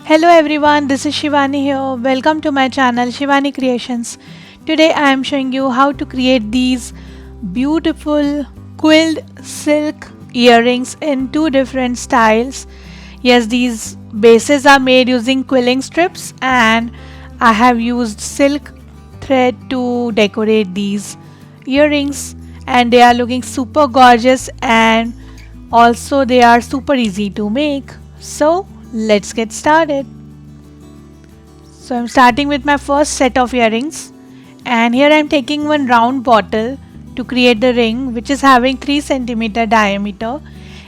Hello everyone, this is Shivani here. Welcome to my channel Shivani Creations. Today I am showing you how to create these beautiful quilled silk earrings in two different styles. Yes, these bases are made using quilling strips and I have used silk thread to decorate these earrings, and they are looking super gorgeous and also they are super easy to make. So let's get started. So I'm starting with my first set of earrings, and here I'm taking one round bottle to create the ring, which is having 3 centimeter diameter,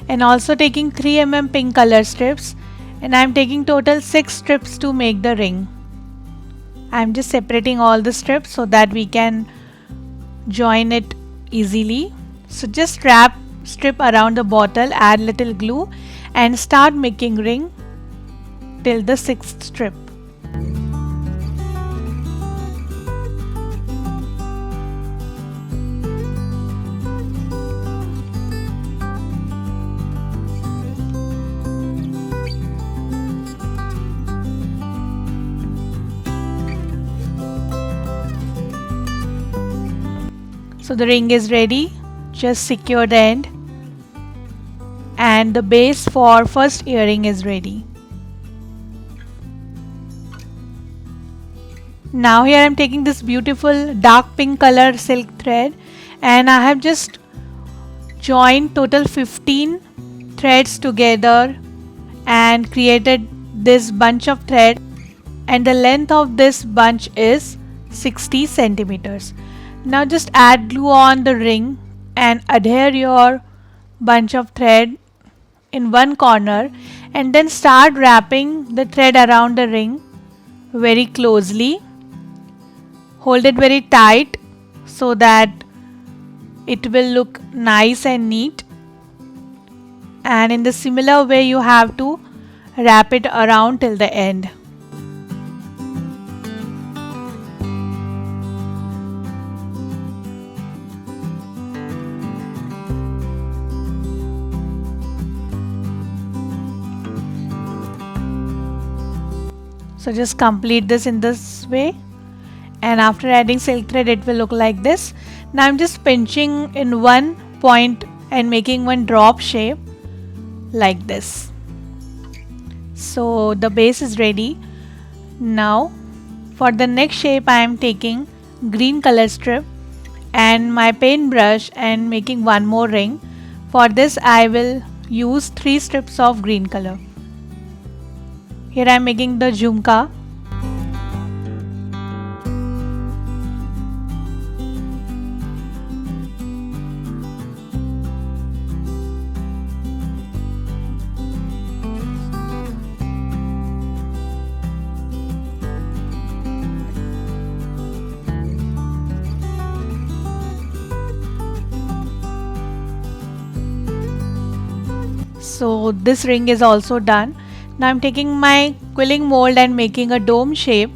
and also taking 3 pink color strips, and I'm taking total 6 strips to make the ring. I'm just separating all the strips so that we can join it easily. So just wrap strip around the bottle, add little glue and start making ring till the 6th strip. So the ring is ready. Just secure the end and the base for first earring is ready. Now here I am taking this beautiful dark pink color silk thread, and I have just joined total 15 threads together and created this bunch of thread, and the length of this bunch is 60 centimeters. Now just add glue on the ring and adhere your bunch of thread in one corner, and then start wrapping the thread around the ring very closely. Hold it very tight so that it will look nice and neat, and in the similar way you have to wrap it around till the end. So just complete this in this way, and after adding silk thread it will look like this. Now I'm just pinching in one point and making one drop shape like this. So the base is ready. Now for the next shape I am taking green color strip and my paintbrush and making one more ring. For this I will use 3 strips of green color. Here I am making the jhumka. So this ring is also done. Now I'm taking my quilling mold and making a dome shape.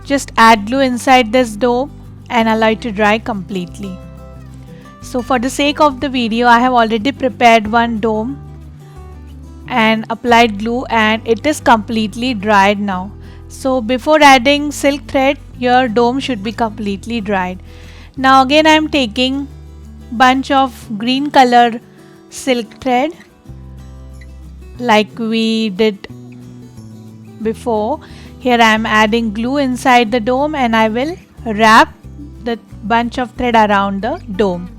Just add glue inside this dome and allow it to dry completely. So for the sake of the video, I have already prepared one dome and applied glue, and it is completely dried now. So before adding silk thread, your dome should be completely dried. Now again I am taking bunch of green color silk thread like we did before. Here I am adding glue inside the dome and I will wrap the bunch of thread around the dome.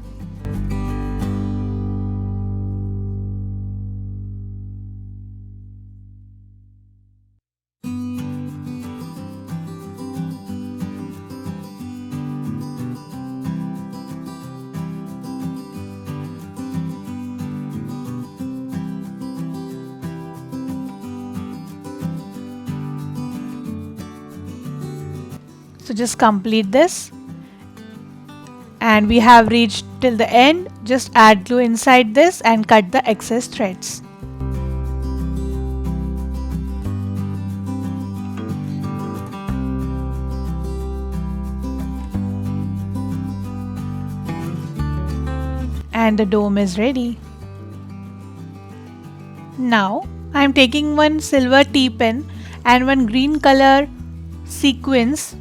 So just complete this, and we have reached till the end. Just add glue inside this and cut the excess threads. And the dome is ready. Now I am taking one silver tea pen and one green color sequins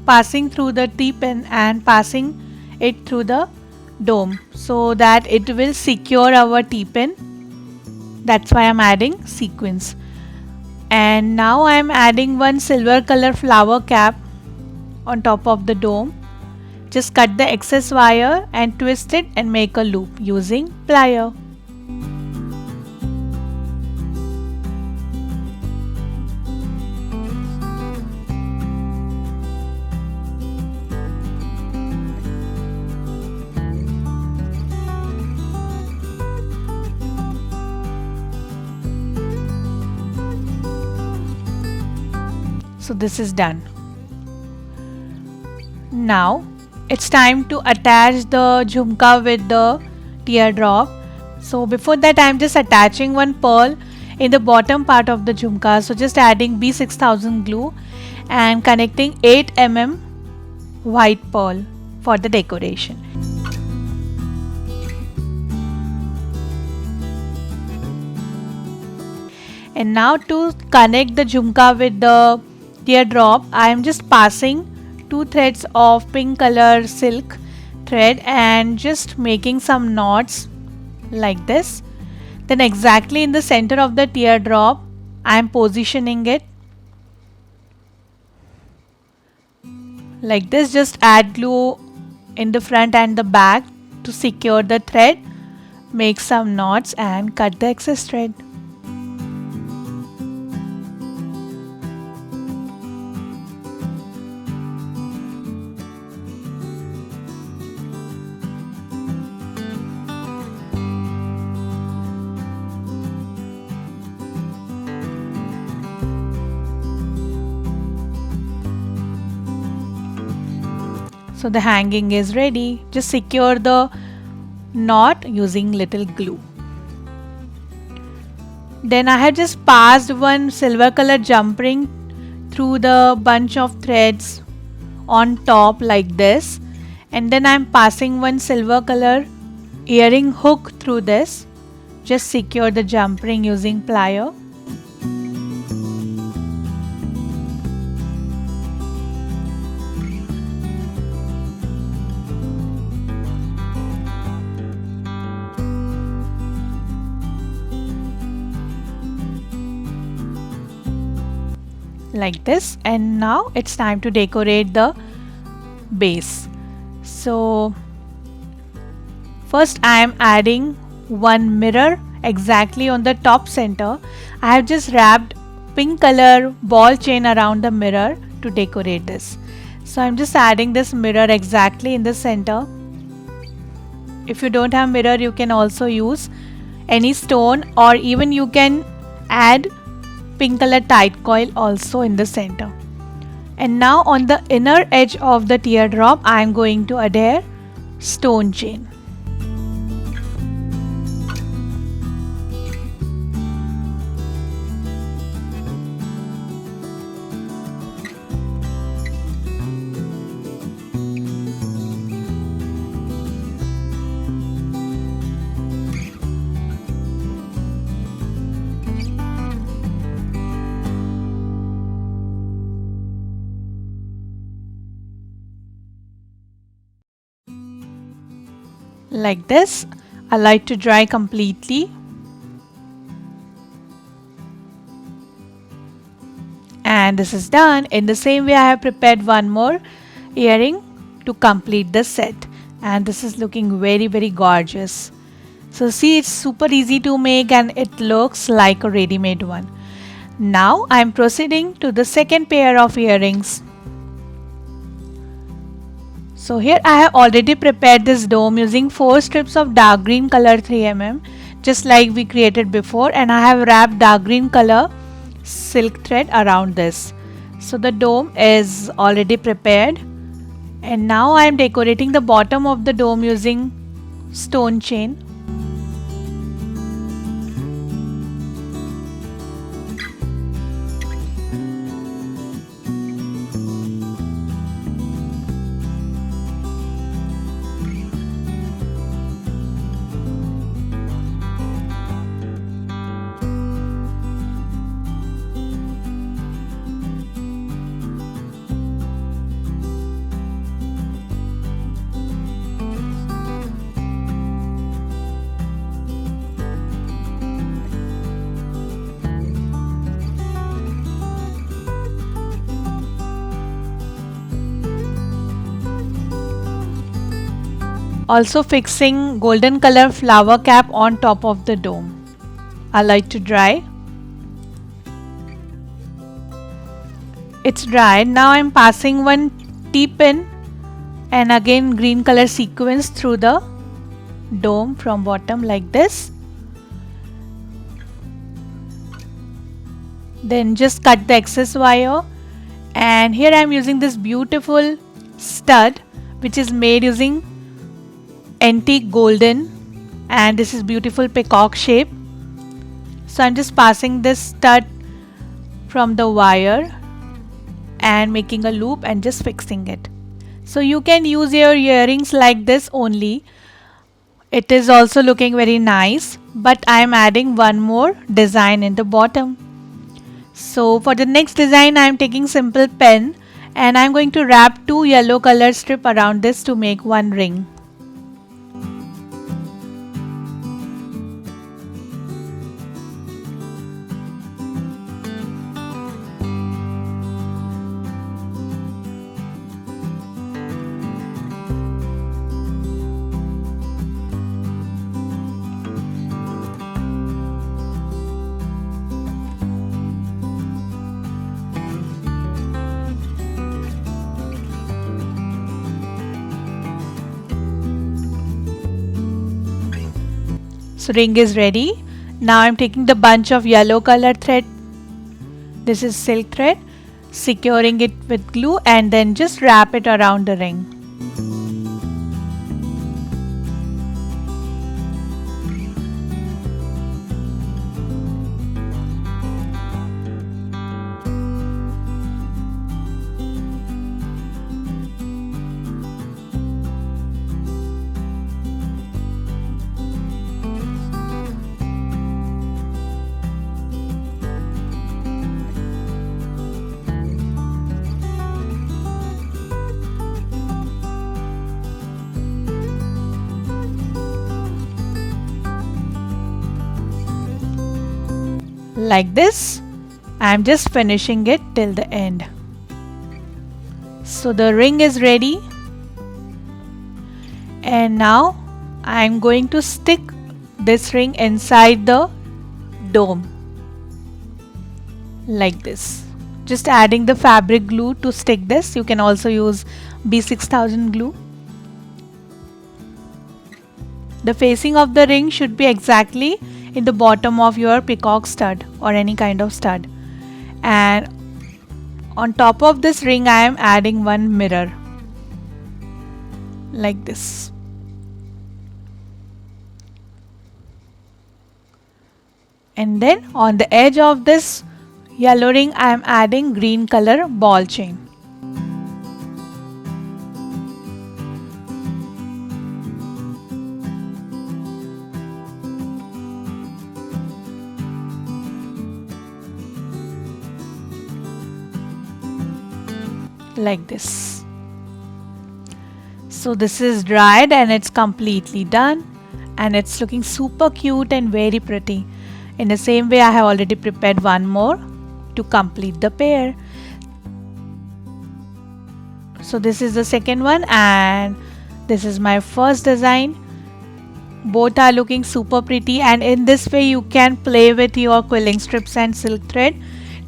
passing through the T-pin and passing it through the dome so that it will secure our T-pin. That's why I'm adding sequins. And now I'm adding one silver color flower cap on top of the dome. Just cut the excess wire and twist it and make a loop using plier. So this is done. Now it's time to attach the jhumka with the teardrop. So before that I'm just attaching one pearl in the bottom part of the jhumka. So just adding B6000 glue and connecting 8 mm white pearl for the decoration. And now to connect the jhumka with the teardrop, I am just passing 2 threads of pink color silk thread and just making some knots like this. Then exactly in the center of the teardrop, I am positioning it like this. Just add glue in the front and the back to secure the thread. Make some knots and cut the excess thread. So the hanging is ready. Just secure the knot using little glue. Then I have just passed one silver color jump ring through the bunch of threads on top like this, and then I am passing one silver color earring hook through this. Just secure the jump ring using plier. Like this, and now it's time to decorate the base. So first I am adding one mirror exactly on the top center. I have just wrapped pink color ball chain around the mirror to decorate this. So I'm just adding this mirror exactly in the center. If you don't have mirror, you can also use any stone, or even you can add pink color tight coil also in the center. And now on the inner edge of the teardrop, I am going to adhere stone chain. Like this. I like to dry completely. And this is done. In the same way, I have prepared one more earring to complete the set. And this is looking very, very gorgeous. So see, it's super easy to make and it looks like a ready-made one. Now I am proceeding to the second pair of earrings. So here I have already prepared this dome using 4 strips of dark green color 3mm, just like we created before, and I have wrapped dark green color silk thread around this. So the dome is already prepared, and now I am decorating the bottom of the dome using stone chain. Also fixing golden color flower cap on top of the dome. Allow it to dry. It's dried. Now I'm passing one T-pin and again green color sequins through the dome from bottom like this. Then just cut the excess wire, and here I am using this beautiful stud which is made using antique golden, and this is beautiful peacock shape. So I'm just passing this stud from the wire and making a loop and just fixing it. So you can use your earrings like this only. It is also looking very nice, but I am adding one more design in the bottom. So for the next design I am taking simple pen and I am going to wrap two yellow color strip around this to make one ring. So ring is ready. Now I'm taking the bunch of yellow color thread. This is silk thread, securing it with glue and then just wrap it around the ring. Like this. I am just finishing it till the end. So the ring is ready, and now I am going to stick this ring inside the dome like this. Just adding the fabric glue to stick this. You can also use B6000 glue. The facing of the ring should be exactly in the bottom of your peacock stud or any kind of stud, and on top of this ring I am adding one mirror like this. And then on the edge of this yellow ring I am adding green color ball chain. Like this. So this is dried and it's completely done, and it's looking super cute and very pretty. In the same way I have already prepared one more to complete the pair. So this is the second one and this is my first design. Both are looking super pretty, and in this way you can play with your quilling strips and silk thread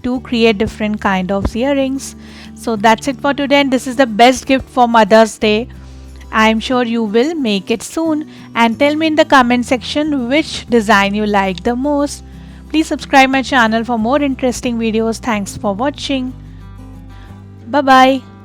to create different kind of earrings. So that's it for today, and this is the best gift for Mother's Day. I am sure you will make it soon, and tell me in the comment section which design you like the most. Please subscribe my channel for more interesting videos. Thanks for watching. Bye bye.